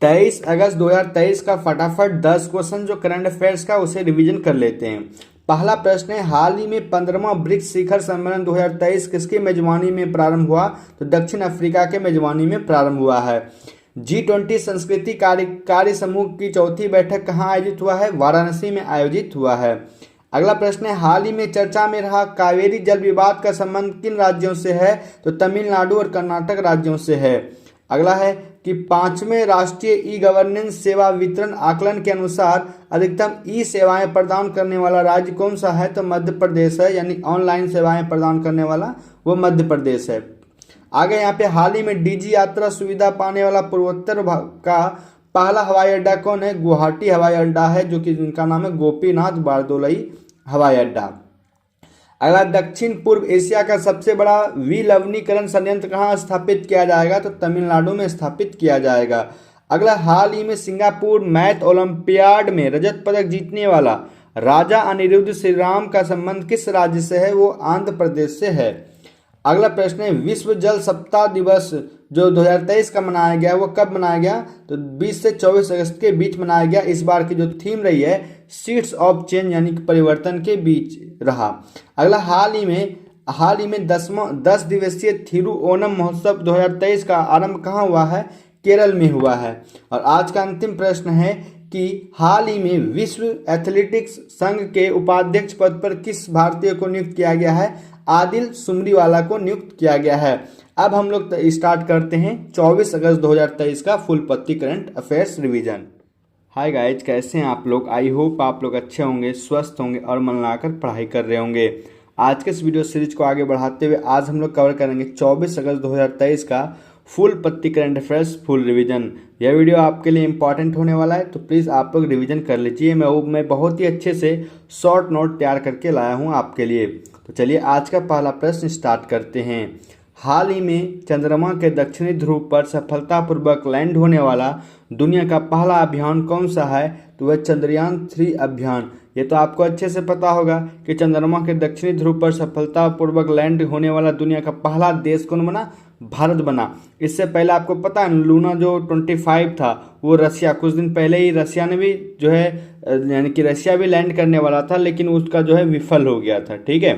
23 अगस्त 2023 का फटाफट 10 क्वेश्चन जो करंट अफेयर्स का उसे रिवीजन कर लेते हैं। पहला प्रश्न है, हाल ही में 15वां ब्रिक्स शिखर सम्मेलन 2023 किसकी मेजबानी में प्रारंभ हुआ? तो दक्षिण अफ्रीका के मेजबानी में प्रारंभ हुआ है। G20 संस्कृति कार्य समूह की चौथी बैठक कहाँ आयोजित हुआ है? वाराणसी में आयोजित हुआ है। अगला प्रश्न है, हाल ही में चर्चा में रहा कावेरी जल विवाद का संबंध किन राज्यों से है? तो तमिलनाडु और कर्नाटक राज्यों से है। अगला है कि 5वें राष्ट्रीय ई गवर्नेंस सेवा वितरण आकलन के अनुसार अधिकतम ई सेवाएं प्रदान करने वाला राज्य कौन सा है? तो मध्य प्रदेश है, यानी ऑनलाइन सेवाएं प्रदान करने वाला वो मध्य प्रदेश है। आगे यहाँ पे हाल ही में डीजी यात्रा सुविधा पाने वाला पूर्वोत्तर का पहला हवाई अड्डा कौन है? गुवाहाटी हवाई अड्डा है, जो कि जिनका नाम है गोपीनाथ बारदोलई हवाई अड्डा। अगला, दक्षिण पूर्व एशिया का सबसे बड़ा विलवणीकरण संयंत्र कहाँ स्थापित किया जाएगा? तो तमिलनाडु में स्थापित किया जाएगा। अगला, हाल ही में सिंगापुर मैथ ओलंपियाड में रजत पदक जीतने वाला राजा अनिरुद्ध श्रीराम का संबंध किस राज्य से है? वो आंध्र प्रदेश से है। अगला प्रश्न है, विश्व जल सप्ताह दिवस जो 2023 का मनाया गया वो कब मनाया गया? तो 20 से 24 अगस्त के बीच मनाया गया। इस बार की जो थीम रही है सीड्स ऑफ चेंज, यानी कि परिवर्तन के बीच रहा। अगला, हाल ही में 10 दिवसीय थिरुओणम महोत्सव 2023 का आरंभ कहाँ हुआ है? केरल में हुआ है। और आज का अंतिम प्रश्न है कि हाल ही में विश्व एथलेटिक्स संघ के उपाध्यक्ष पद पर किस भारतीय को नियुक्त किया गया है? आदिल सुमरीवाला को नियुक्त किया गया है। अब हम लोग स्टार्ट करते हैं 24 अगस्त 2023 का फुल पत्ती current affairs revision. Hi guys, कैसे हैं आप लोग? आई होप आप लोग अच्छे होंगे, स्वस्थ होंगे और मन लगाकर पढ़ाई कर रहे होंगे। आज के इस वीडियो सीरीज को आगे बढ़ाते हुए आज हम लोग कवर करेंगे 24 अगस्त 2023 का फुल पत्ती करंट अफेयर्स फुल रिवीजन। यह वीडियो आपके लिए इंपॉर्टेंट होने वाला है, तो प्लीज़ आप लोग रिवीजन कर लीजिए। मैं बहुत ही अच्छे से शॉर्ट नोट तैयार करके लाया हूँ आपके लिए। तो चलिए आज का पहला प्रश्न स्टार्ट करते हैं। हाल ही में चंद्रमा के दक्षिणी ध्रुव पर सफलतापूर्वक लैंड होने वाला दुनिया का पहला अभियान कौन सा है? तो वह चंद्रयान 3 अभियान। ये तो आपको अच्छे से पता होगा कि चंद्रमा के दक्षिणी ध्रुव पर सफलतापूर्वक लैंड होने वाला दुनिया का पहला देश कौन बना? भारत बना। इससे पहले आपको पता है लूना जो 25 था वो रसिया, कुछ दिन पहले ही रसिया ने भी जो है यानी कि रसिया भी लैंड करने वाला था, लेकिन उसका जो है विफल हो गया था। ठीक है,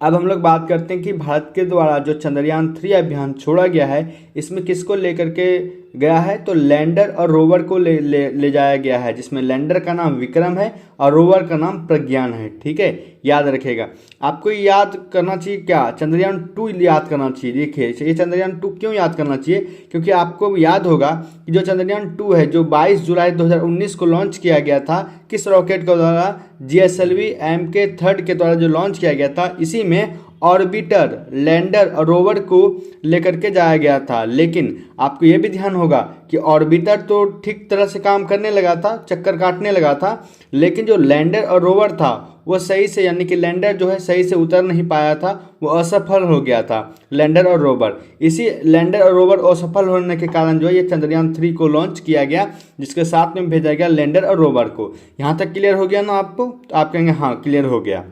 अब हम लोग बात करते हैं कि भारत के द्वारा जो चंद्रयान 3 अभियान छोड़ा गया है इसमें किसको लेकर के गया है? तो लैंडर और रोवर को ले जाया गया है, जिसमें लैंडर का नाम विक्रम है और रोवर का नाम प्रज्ञान है। ठीक है, याद रखेगा। आपको याद करना चाहिए क्या? चंद्रयान 2 याद करना चाहिए। देखिए, ये चंद्रयान 2 क्यों याद करना चाहिए? क्योंकि आपको याद होगा कि जो चंद्रयान 2 है जो 22 जुलाई 2019 को लॉन्च किया गया था, किस रॉकेट के द्वारा? GSLV Mk3 के द्वारा जो लॉन्च किया गया था, इसी में ऑर्बिटर, लैंडर और रोवर को लेकर के जाया गया था। लेकिन आपको यह भी ध्यान होगा कि ऑर्बिटर तो ठीक तरह से काम करने लगा था, चक्कर काटने लगा था, लेकिन जो लैंडर और रोवर था वो सही से, यानी कि लैंडर जो है सही से उतर नहीं पाया था, वो असफल हो गया था लैंडर और रोवर। इसी लैंडर और रोवर असफल होने के कारण जो है ये चंद्रयान 3 को लॉन्च किया गया, जिसके साथ में भेजा गया लैंडर और रोवर को। यहाँ तक क्लियर हो गया ना आपको? तो आप कहेंगे हाँ क्लियर हो गया।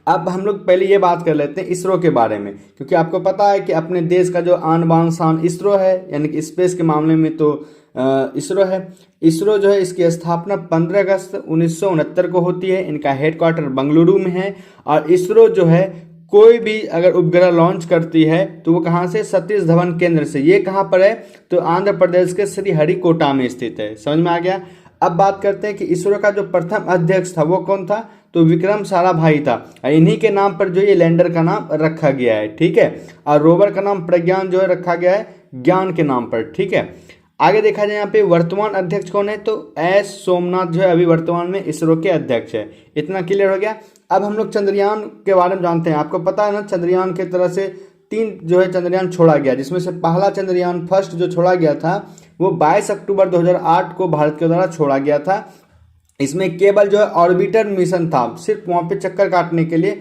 अब हम लोग पहले ये बात कर लेते हैं इसरो के बारे में, क्योंकि आपको पता है कि अपने देश का जो आन बान शान इसरो है, यानी कि स्पेस के मामले में तो इसरो है। इसरो जो है इसकी स्थापना 15 अगस्त 1969 को होती है। इनका हेडक्वार्टर बेंगलुरु में है। और इसरो जो है कोई भी अगर उपग्रह लॉन्च करती है तो वो कहाँ से? सतीश धवन केंद्र से। ये कहाँ पर है? तो आंध्र प्रदेश के श्रीहरिकोटा में स्थित है। समझ में आ गया? अब बात करते हैं कि इसरो का जो प्रथम अध्यक्ष था वो कौन था? तो विक्रम साराभाई था। इन्हीं के नाम पर जो ये लैंडर का नाम रखा गया है। ठीक है, और रोवर का नाम प्रज्ञान जो है रखा गया है ज्ञान के नाम पर। ठीक है, आगे देखा जाए यहाँ पे वर्तमान अध्यक्ष कौन है? तो एस सोमनाथ जो है अभी वर्तमान में इसरो के अध्यक्ष है। इतना क्लियर हो गया। अब हम लोग चंद्रयान के बारे में जानते हैं। आपको पता है ना, चंद्रयान की तरह से 3 जो है चंद्रयान छोड़ा गया, जिसमें से पहला चंद्रयान फर्स्ट जो छोड़ा गया था वो 22 अक्टूबर 2008 को भारत के द्वारा छोड़ा गया था। इसमें केवल जो है ऑर्बिटर मिशन था, सिर्फ वहाँ पे चक्कर काटने के लिए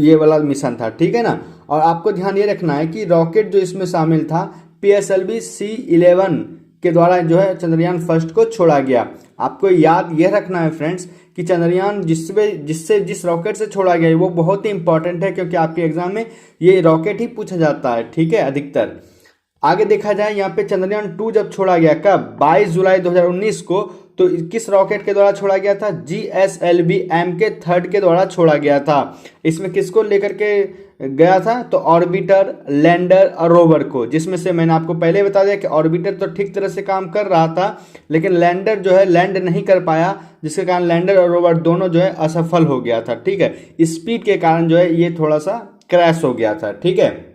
ये वाला मिशन था। ठीक है ना। और आपको ध्यान ये रखना है कि रॉकेट जो इसमें शामिल था PSLV C11 के द्वारा जो है चंद्रयान फर्स्ट को छोड़ा गया। आपको याद यह रखना है फ्रेंड्स कि चंद्रयान जिस रॉकेट से छोड़ा गया है वो बहुत ही इंपॉर्टेंट है, क्योंकि आपके एग्जाम में ये रॉकेट ही पूछा जाता है। ठीक है, अधिकतर। आगे देखा जाए यहाँ पे चंद्रयान 2 जब छोड़ा गया कब 22 जुलाई 2019 को, तो किस रॉकेट के द्वारा छोड़ा गया था? GSLV Mk3 के द्वारा छोड़ा गया था। इसमें किसको लेकर के गया था? तो ऑर्बिटर, लैंडर और रोवर को, जिसमें से मैंने आपको पहले बता दिया कि ऑर्बिटर तो ठीक तरह से काम कर रहा था, लेकिन लैंडर जो है लैंड नहीं कर पाया, जिसके कारण लैंडर और रोवर दोनों जो है असफल हो गया था। ठीक है, स्पीड के कारण जो है ये थोड़ा सा क्रैश हो गया था। ठीक है,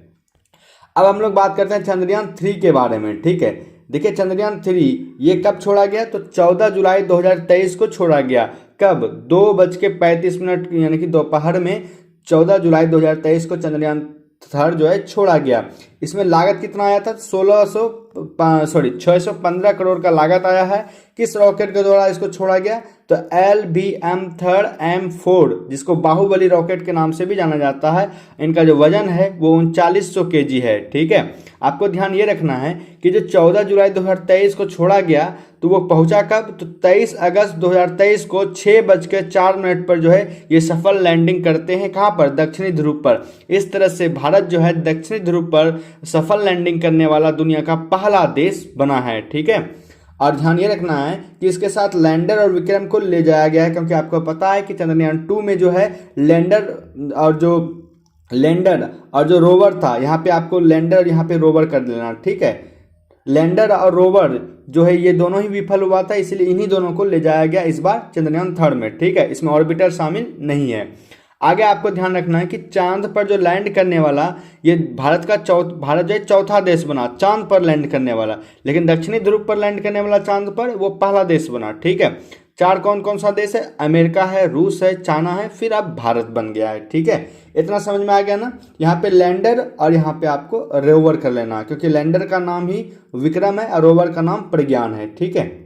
अब हम लोग बात करते हैं चंद्रयान 3 के बारे में। ठीक है, देखिए चंद्रयान 3 ये कब छोड़ा गया? तो 14 जुलाई 2023 को छोड़ा गया। कब? 2:35 यानी कि दोपहर में 14 जुलाई 2023 को चंद्रयान 3 जो है छोड़ा गया। इसमें लागत कितना आया था? 615 करोड़ का लागत आया है। किस रॉकेट के द्वारा इसको छोड़ा गया? तो LBM-3M4, जिसको बाहुबली रॉकेट के नाम से भी जाना जाता है। इनका जो वजन है वो 3900 kg है। ठीक है, आपको ध्यान ये रखना है कि जो 14 जुलाई 2023 को छोड़ा गया तो वो पहुंचा कब? तो 23 अगस्त 2023 को 6:04 पर जो है ये सफल लैंडिंग करते हैं। कहाँ पर? दक्षिणी ध्रुव पर। इस तरह से भारत जो है दक्षिणी ध्रुव पर सफल लैंडिंग करने वाला दुनिया का पहला देश बना है। ठीक है, और ध्यान ये रखना है कि इसके साथ लैंडर और विक्रम को ले जाया गया है, क्योंकि आपको पता है कि चंद्रयान 2 में जो है लैंडर और जो रोवर था, यहाँ पे आपको लैंडर और यहाँ पे रोवर कर देना। ठीक है, लैंडर और रोवर जो है ये दोनों ही विफल हुआ था, इसलिए इन्हीं दोनों को ले जाया गया इस बार चंद्रयान 3 में। ठीक है, इसमें ऑर्बिटर शामिल नहीं है। आगे आपको ध्यान रखना है कि चांद पर जो लैंड करने वाला, ये भारत जो है चौथा देश बना चांद पर लैंड करने वाला, लेकिन दक्षिणी ध्रुव पर लैंड करने वाला चांद पर वो पहला देश बना। ठीक है, 4 कौन कौन सा देश है? अमेरिका है, रूस है, चाइना है, फिर अब भारत बन गया है। ठीक है, इतना समझ में आ गया ना? यहाँ पे लैंडर और यहाँ पे आपको रोवर कर लेना, क्योंकि लैंडर का नाम ही विक्रम है और रोवर का नाम प्रज्ञान है। ठीक है,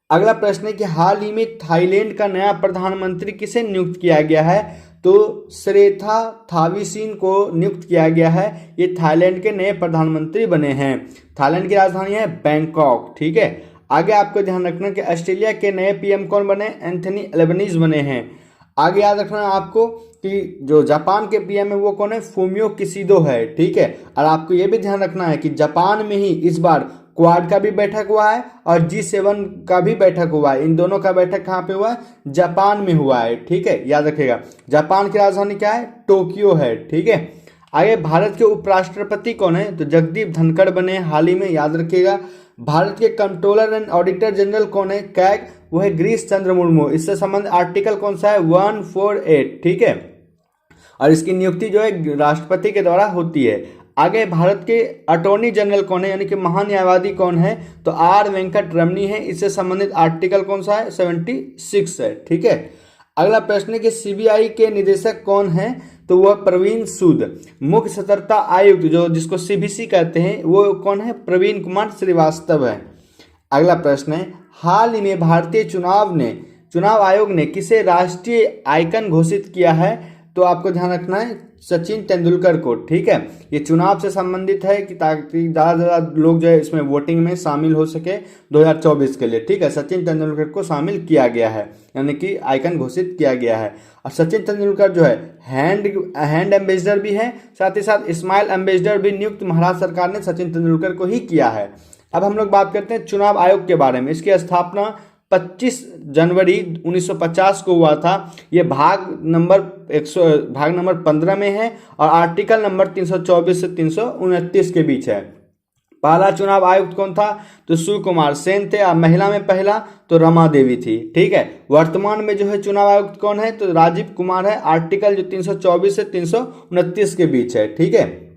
अगला प्रश्न है कि हाल ही में थाईलैंड का नया प्रधानमंत्री किसे नियुक्त किया गया है? तो श्रेथा थाविसिन को नियुक्त किया गया है। ये थाईलैंड के नए प्रधानमंत्री बने हैं। थाईलैंड की राजधानी है बैंकॉक। ठीक है, आगे आपको ध्यान रखना कि ऑस्ट्रेलिया के नए पीएम कौन बने? एंथनी एल्बनीज बने हैं। आगे याद रखना आपको कि जो जापान के पीएम है वो कौन है? फूमियो किशिदो है। ठीक है, और आपको ये भी ध्यान रखना है कि जापान में ही इस बार क्वाड का भी बैठक हुआ है और G7 का भी बैठक हुआ है। इन दोनों का बैठक कहाँ पे हुआ है? जापान में हुआ है। ठीक है, याद रखिएगा। जापान की राजधानी क्या है? टोक्यो है। ठीक है, आगे भारत के उपराष्ट्रपति कौन है? तो जगदीप धनखड़ बने हाल ही में, याद रखिएगा। भारत के कंट्रोलर एंड ऑडिटर जनरल कौन है? कैग, वो है गिरीश चंद्र मुर्मू। इससे संबंध आर्टिकल कौन सा है? 148। ठीक है, और इसकी नियुक्ति जो है राष्ट्रपति के द्वारा होती है। आगे भारत के अटॉर्नी जनरल कौन है, यानी कि महान्यायवादी कौन है? तो R वेंकट रमनी है। इससे संबंधित आर्टिकल कौन सा है? 76 है। ठीक है, अगला प्रश्न है कि CBI के निदेशक कौन है? तो वह प्रवीण सूद। मुख्य सतर्कता आयुक्त जो जिसको CBC कहते हैं वो कौन है? प्रवीण कुमार श्रीवास्तव है। अगला प्रश्न है, हाल ही में भारतीय चुनाव आयोग ने किसे राष्ट्रीय आइकन घोषित किया है? तो आपको ध्यान रखना है सचिन तेंदुलकर को। ठीक है, ये चुनाव से संबंधित है कि ताकि ज़्यादा से ज़्यादा लोग जो है इसमें वोटिंग में शामिल हो सके 2024 के लिए। ठीक है, सचिन तेंदुलकर को शामिल किया गया है, यानी कि आइकन घोषित किया गया है। और सचिन तेंदुलकर जो है हैंड एम्बेसडर भी है, साथ ही साथ स्माइल एम्बेसडर भी नियुक्त महाराष्ट्र सरकार ने सचिन तेंदुलकर को ही किया है। अब हम लोग बात करते हैं चुनाव आयोग के बारे में। इसकी स्थापना 25 जनवरी 1950 को हुआ था। ये भाग नंबर 15 में है और आर्टिकल नंबर 324 से 329 के बीच है। पहला चुनाव आयुक्त कौन था? तो शिवकुमार सेन थे। और महिला में पहला तो रमा देवी थी। ठीक है, वर्तमान में जो है चुनाव आयुक्त कौन है? तो राजीव कुमार है। आर्टिकल जो 324 से 329 के बीच है। ठीक है,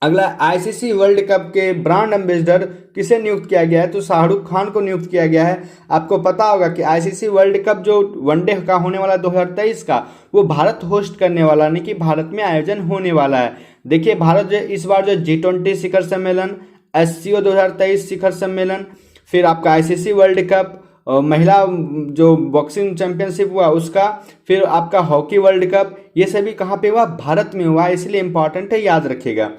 अगला ICC वर्ल्ड कप के ब्रांड एम्बेसडर किसे नियुक्त किया गया है? तो शाहरुख खान को नियुक्त किया गया है। आपको पता होगा कि ICC वर्ल्ड कप जो वनडे का होने वाला 2023 का, वो भारत होस्ट करने वाला, यानी कि भारत में आयोजन होने वाला है। देखिए भारत जो इस बार जो G20 शिखर सम्मेलन, SCO 2023 शिखर सम्मेलन, फिर आपका ICC वर्ल्ड कप, महिला जो बॉक्सिंग चैंपियनशिप हुआ उसका, फिर आपका हॉकी वर्ल्ड कप, ये सभी कहाँ पे हुआ? भारत में हुआ, इसलिए इंपॉर्टेंट है, याद रखिएगा।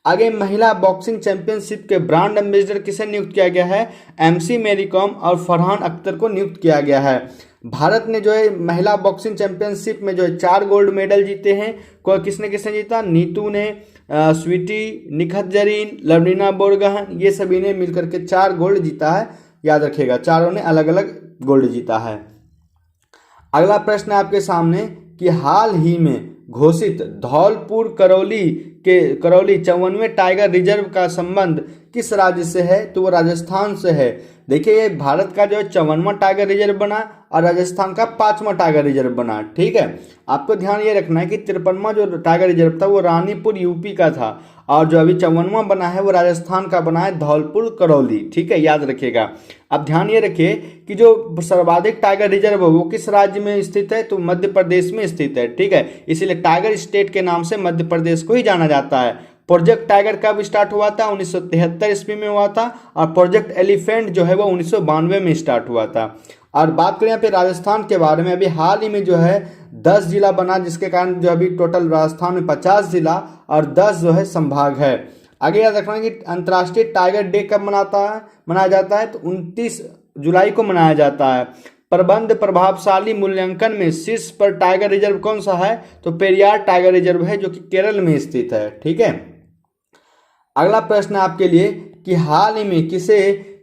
आगे महिला बॉक्सिंग चैंपियनशिप के ब्रांड एम्बेसडर किसे नियुक्त किया गया है? MC मैरी कॉम और फरहान अख्तर को नियुक्त किया गया है। भारत ने जो है महिला बॉक्सिंग चैंपियनशिप में जो है 4 गोल्ड मेडल जीते हैं। किसने किसने जीता? नीतू ने, स्वीटी, निखत जरीन, लवलीना बोरगोहेन, ये सभी ने मिलकर के 4 गोल्ड जीता है। याद रखिएगा, चारों ने अलग अलग गोल्ड जीता है। अगला प्रश्न है आपके सामने कि हाल ही में घोषित धौलपुर करौली 54वें टाइगर रिजर्व का संबंध किस राज्य से है? तो वो राजस्थान से है। देखिए, ये भारत का जो 54वां टाइगर रिजर्व बना और राजस्थान का 5वां टाइगर रिजर्व बना। ठीक है, आपको ध्यान ये रखना है कि 53वां जो टाइगर रिजर्व था वो रानीपुर यूपी का था, और जो अभी 54वां बना है वो राजस्थान का बना है, धौलपुर करौली। ठीक है, याद रखिएगा। अब ध्यान ये रखिए कि जो सर्वाधिक टाइगर रिजर्व है वो किस राज्य में स्थित है? तो मध्य प्रदेश में स्थित है। ठीक है, इसीलिए टाइगर स्टेट के नाम से मध्य प्रदेश को ही जाना जाता है। प्रोजेक्ट टाइगर कब स्टार्ट हुआ था? 1973 ईस्वी में हुआ था, और प्रोजेक्ट एलिफेंट जो है वो 1992 में स्टार्ट हुआ था। और बात करें यहाँ पे राजस्थान के बारे में, अभी हाल ही में जो है 10 जिला बना, जिसके कारण जो अभी टोटल राजस्थान में 50 जिला और 10 जो है संभाग है। आगे याद रखना कि अंतर्राष्ट्रीय टाइगर डे कब मनाया जाता है? तो 29 जुलाई को मनाया जाता है। प्रबंध प्रभावशाली मूल्यांकन में शीर्ष पर टाइगर रिजर्व कौन सा है? तो पेरियार टाइगर रिजर्व है, जो कि केरल में स्थित है। ठीक है, अगला प्रश्न है आपके लिए कि हाल ही में किसे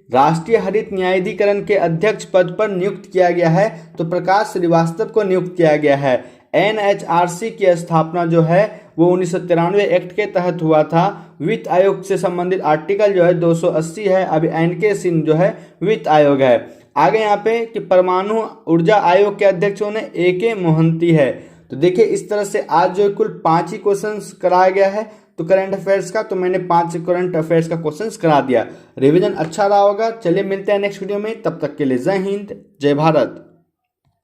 राष्ट्रीय हरित न्यायाधिकरण के अध्यक्ष पद पर नियुक्त किया गया है? तो प्रकाश श्रीवास्तव को नियुक्त किया गया है। एनएचआरसी की स्थापना जो है वो 1993 एक्ट के तहत हुआ था। वित्त आयोग से संबंधित आर्टिकल जो है 280 है। अभी एनके सिंह जो है वित्त आयोग है। आगे यहाँ पे कि परमाणु ऊर्जा आयोग के अध्यक्ष ने एके मोहंती है। तो देखिए, इस तरह से आज जो कुल 5 ही क्वेश्चंस कराया गया है तो करंट अफेयर्स का, तो मैंने 5 करंट अफेयर्स का क्वेश्चंस करा दिया। रिवीजन अच्छा रहा होगा। चलिए मिलते हैं नेक्स्ट वीडियो में, तब तक के लिए जय हिंद, जय भारत।